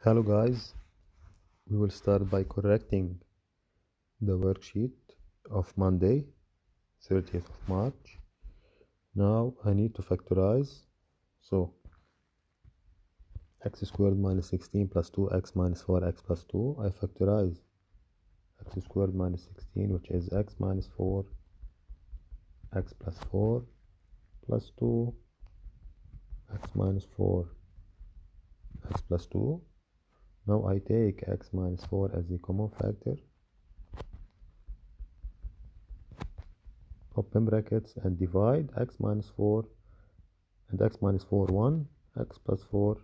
Hello guys, we will start by correcting the worksheet of Monday 30th of March. Now I need to factorize, so x squared minus 16 plus 2x minus 4x plus 2. I factorize x squared minus 16, which is x minus 4 x plus 4 plus 2 x minus 4 x plus 2. Now I take x minus 4 as a common factor, open brackets, and divide x minus 4 and x minus 4 1, x plus 4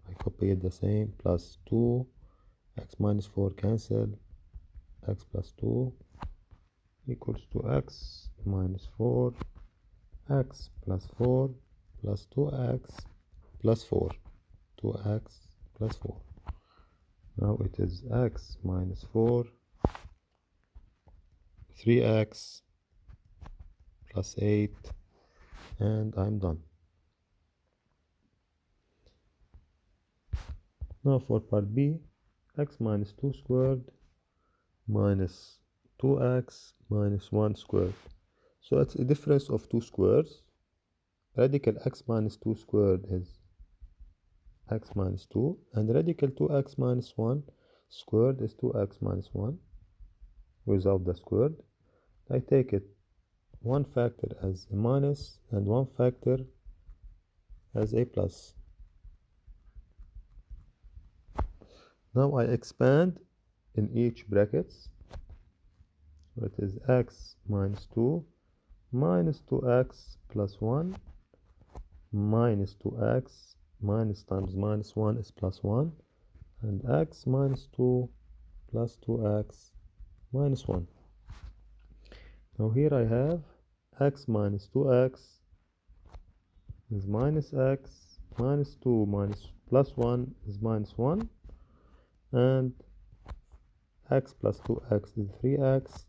I copy it the same, plus 2 x minus 4 cancel, x plus 2 equals to x minus 4 x plus 4 plus 2x plus 4, 2x plus 4. Now it is x minus 4 3x plus 8, and I'm done. Now for part B, x minus 2 squared minus 2x minus 1 squared. So it's a difference of two squares. Radical x minus 2 squared is x minus 2, and radical 2x minus 1 squared is 2x minus 1 without the squared. I take it one factor as a minus and one factor as a plus. Now I expand in each brackets. So it is x minus 2 minus 2x plus 1 minus 2x minus times minus 1 is plus 1, and x minus 2 plus 2x minus 1. Now here I have x minus 2x is minus x, minus 2 minus plus 1 is minus 1, and x plus 2x is 3x,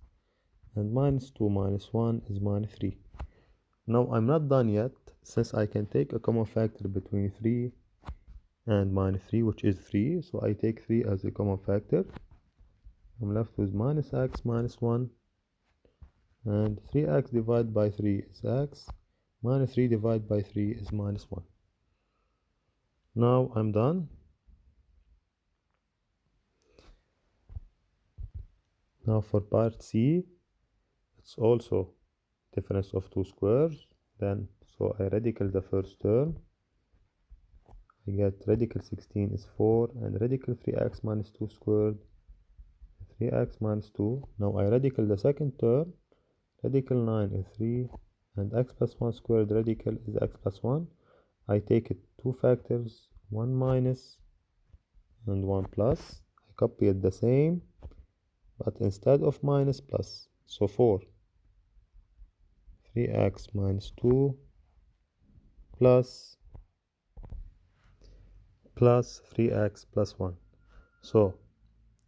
and minus 2 minus 1 is minus 3. Now I'm not done yet, since I can take a common factor between 3 and minus 3, which is 3. So I take 3 as a common factor. I'm left with minus x minus 1, and 3x divided by 3 is x, minus 3 divided by 3 is minus 1. Now I'm done. Now for part C, it's also difference of two squares. Then so I radical the first term. I get radical 16 is 4, and radical 3x minus 2 squared 3x minus 2. Now I radical the second term. Radical 9 is 3, and x plus 1 squared radical is x plus 1. I take it two factors, one minus and one plus. I copy it the same, but instead of minus, plus. So 4 3x minus 2 plus 3x plus 1. So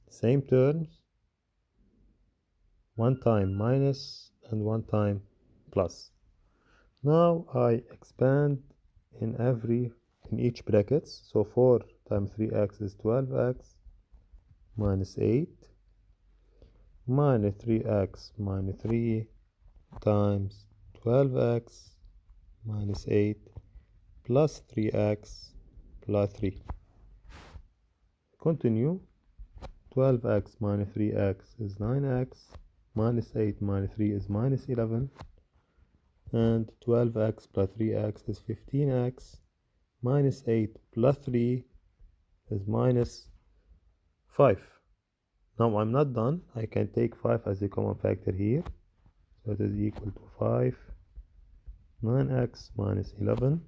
same terms, one time minus and one time plus. Now I expand in each brackets. So 4 times 3x is 12x minus 8 minus 3x minus 3 times 12x minus 8 plus 3x plus 3. Continue. 12x minus 3x is 9x, minus 8 minus 3 is minus 11, and 12x plus 3x is 15x, minus 8 plus 3 is minus 5. Now I'm not done. I can take 5 as a common factor here. So it is equal to 5, 9x minus 11.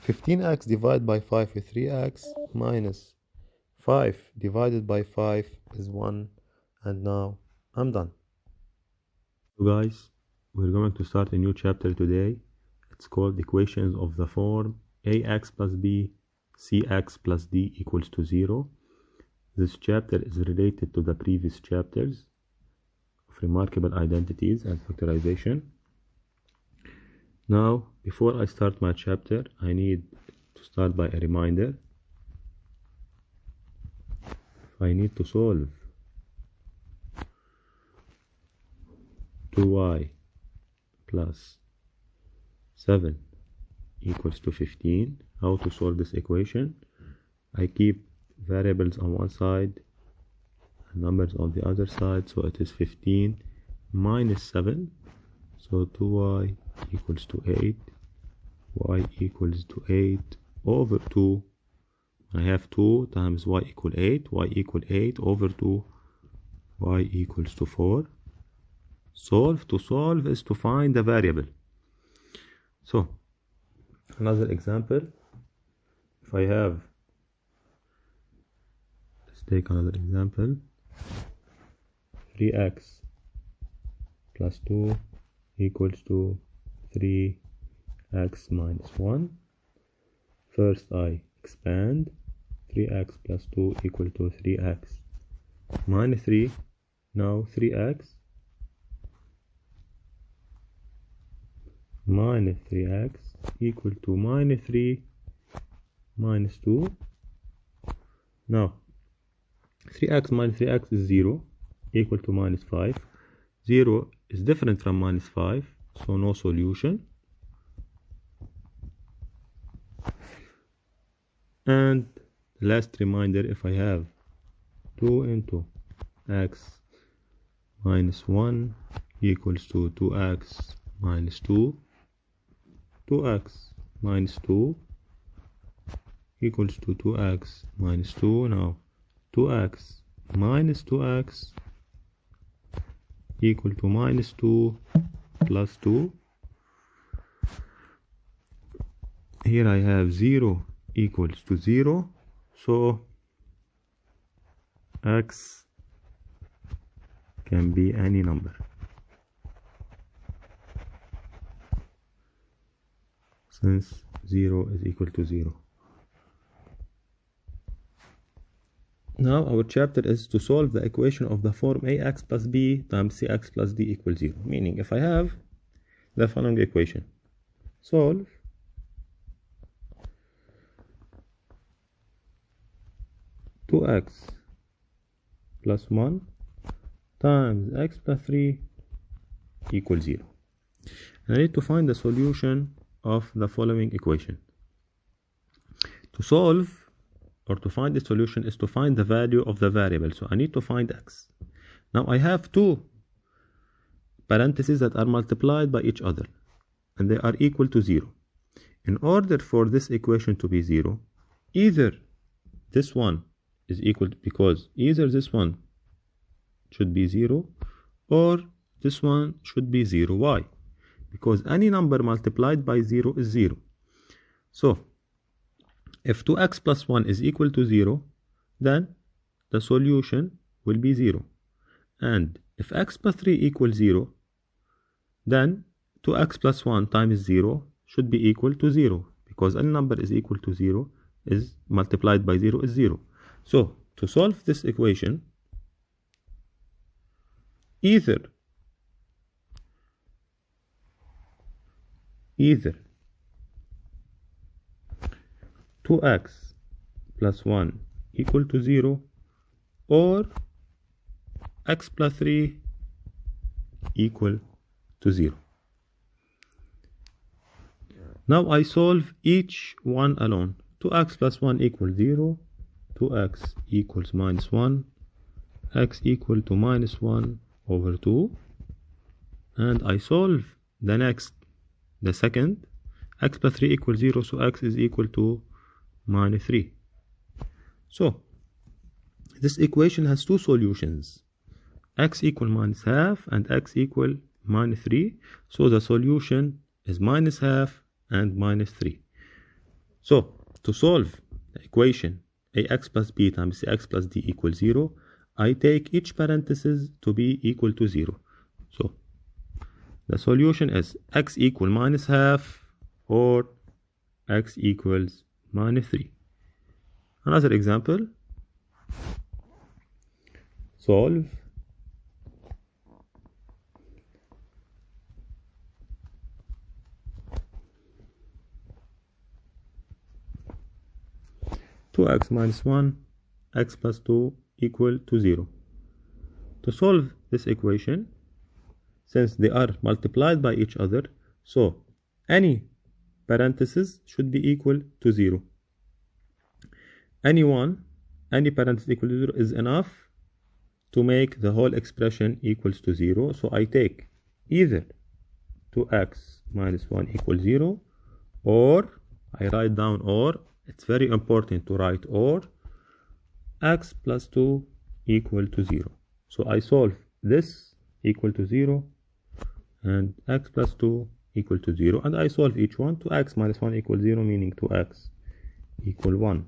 15x divided by 5 is 3x, minus 5 divided by 5 is 1, and now I'm done. So guys, we're going to start a new chapter today. It's called Equations of the Form ax plus b cx plus d equals to 0. This chapter is related to the previous chapters of remarkable identities and factorization. Now, before I start my chapter, I need to start by a reminder. I need to solve 2y plus 7 equals to 15, how to solve this equation? I keep variables on one side and numbers on the other side, so it is 15 minus 7, so 2y equals to 8, y equals to 8 over 2. I have 2 times y equal 8, y equal 8 over 2, y equals to 4. Solve. To solve is to find the variable. So another example, if I have, let's take another example, 3x plus 2 equals to 3x minus 1. First I expand, 3x plus 2 equal to 3x minus 3. Now 3x minus 3x equal to minus 3 minus 2. Now 3x minus 3x is 0, equal to minus 5. 0 is different from minus 5, so no solution. And last reminder, if I have 2 into x minus 1 equals to 2x minus 2, 2x minus 2 equals to 2x minus 2. Now 2x minus 2x equal to minus 2 plus 2. Here I have 0 equals to 0, so x can be any number. Since 0 is equal to 0. Now our chapter is to solve the equation of the form ax plus b times cx plus d equals 0. Meaning, if I have the following equation, solve two x plus 1 times x plus 3 equals 0. And I need to find the solution of the following equation. To solve or to find the solution is to find the value of the variable. So I need to find x. Now I have two parentheses that are multiplied by each other and they are equal to 0. In order for this equation to be 0, either this one is equal to, because either this one should be 0 or this one should be 0. Why? Because any number multiplied by 0 is 0. So if 2x plus 1 is equal to 0, then the solution will be 0. And if x plus 3 equals 0, then 2x plus 1 times 0 should be equal to 0, because any number is equal to 0 is multiplied by 0 is 0. So to solve this equation, either 2x plus 1 equal to 0 or x plus 3 equal to 0. Now I solve each one alone. 2x plus 1 equals 0, 2x equals minus 1, x equal to minus 1 over 2, and I solve the second, x plus 3 equals 0, so x is equal to minus 3. So this equation has two solutions, x equal minus half and x equal minus 3. So the solution is minus half and minus 3. So to solve the equation ax plus b times cx plus d equals 0, I take each parenthesis to be equal to 0. So the solution is x equal minus half or x equals minus 3. Another example, solve 2x minus 1, x plus 2 equal to 0. To solve this equation, since they are multiplied by each other, so any parenthesis should be equal to 0. Any parenthesis equal to 0 is enough to make the whole expression equals to 0. So I take either 2x minus 1 equals 0, or I write down or. It's very important to write or. X plus 2 equal to 0. So I solve this equal to 0 and x plus 2 equal to 0, and I solve each one. 2x minus 1 equals 0, meaning 2x equal 1,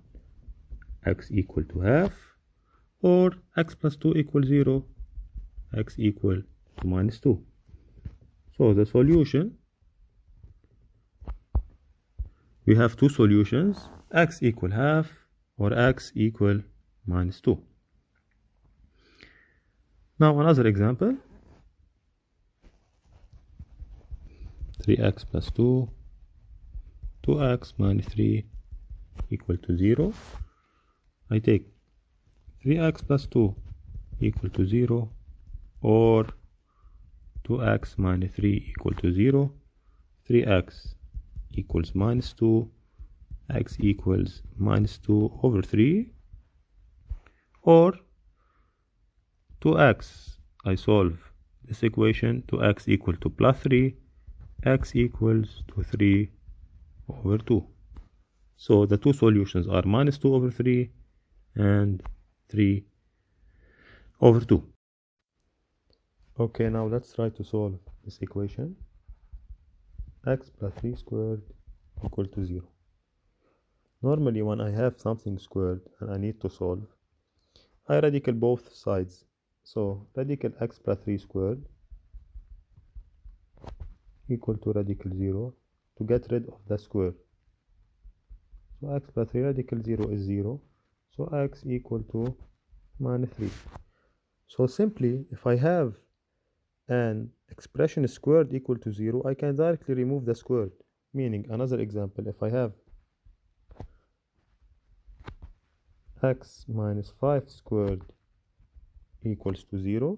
x equal to half, or x plus 2 equals 0, x equal to minus 2. So the solution, we have two solutions, x equal half or x equal minus 2. Now another example, 3x plus 2, 2x minus 3 equal to 0. I take 3x plus 2 equal to 0, or 2x minus 3 equal to 0, 3x equals minus 2, x equals minus 2 over 3, or 2x, I solve this equation, 2x equal to plus 3, x equals to 3 over 2. So the two solutions are minus 2 over 3 and 3 over 2. Okay, now let's try to solve this equation. X plus 3 squared equal to 0. Normally when I have something squared and I need to solve, I radical both sides. So radical x plus 3 squared equal to radical 0 to get rid of the square. So x plus 3 radical 0 is 0. So x equal to minus 3. So simply, if I have an expression squared equal to 0, I can directly remove the squared. Meaning, another example, if I have x minus 5 squared equals to 0,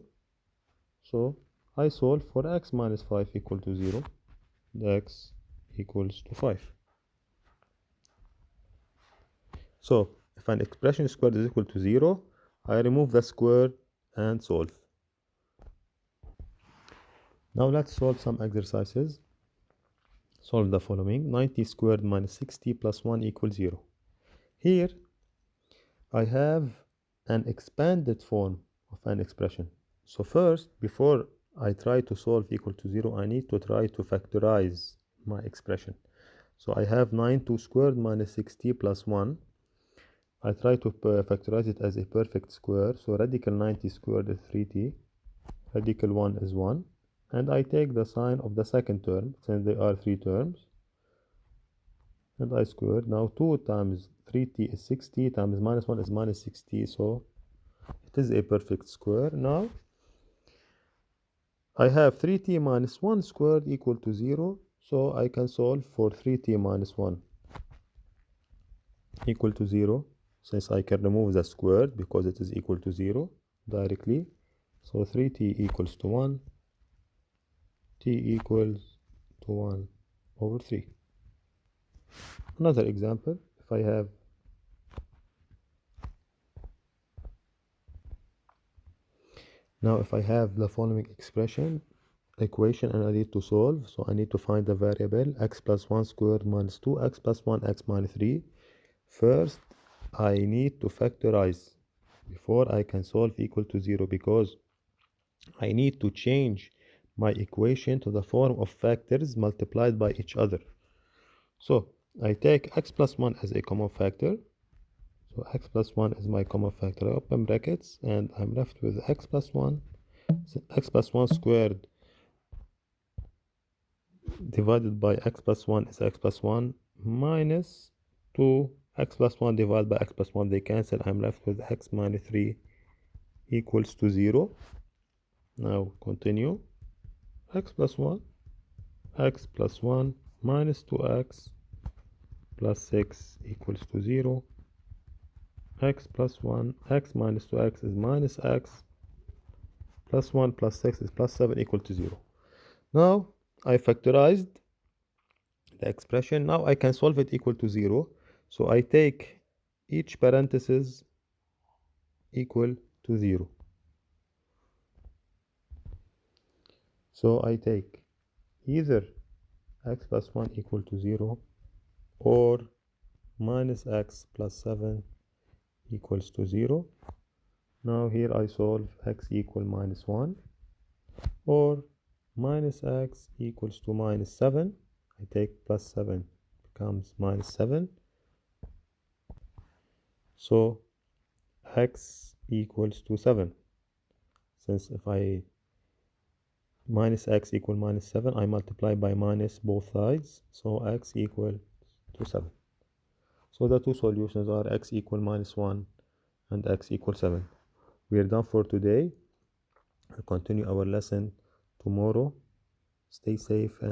so I solve for x minus 5 equal to 0, the x equals to 5. So if an expression squared is equal to 0, I remove the square and solve. Now let's solve some exercises. Solve the following. 90 squared minus 60 plus 1 equals 0. Here I have an expanded form of an expression. So first, before I try to solve equal to 0, I need to try to factorize my expression. So I have 92 squared minus 60 plus 1. I try to factorize it as a perfect square. So radical 90 squared is 3t. Radical 1 is 1. And I take the sign of the second term, since they are 3 terms. And I squared. Now 2 times 3t is 60, times minus 1 is minus 60. So it is a perfect square. Now I have 3t minus 1 squared equal to 0. So I can solve for 3t minus 1 equal to 0. Since I can remove the squared because it is equal to 0 directly. So 3t equals to 1. T equals to 1 over 3. Another example, if I have the following equation and I need to solve, so I need to find the variable x plus 1 squared minus 2x plus 1 x minus 3. First, I need to factorize before I can solve equal to 0, because I need to change my equation to the form of factors multiplied by each other. So I take x plus 1 as a common factor. So x plus 1 is my common factor. I open brackets and I'm left with x plus 1. So x plus 1 squared divided by x plus 1 is x plus 1 minus 2. X plus 1 divided by x plus 1, they cancel. I'm left with x minus 3 equals to 0. Now continue. X plus 1 minus 2x plus 6 equals to 0. x plus 1, x minus 2x is minus x, plus 1 plus 6 is plus 7 equal to 0. Now I factorized the expression. Now I can solve it equal to 0. So I take each parenthesis equal to 0. So I take either x plus 1 equal to 0 or minus x plus 7 equals to 0. Now here I solve x equal minus 1 or minus x equals to minus 7. I take plus 7 becomes minus 7. So x equals to 7. Since if I minus x equal minus 7, I multiply by minus both sides. So x equal to 7. So the two solutions are x equal minus 1 and x equal 7. We are done for today. We'll continue our lesson tomorrow. Stay safe and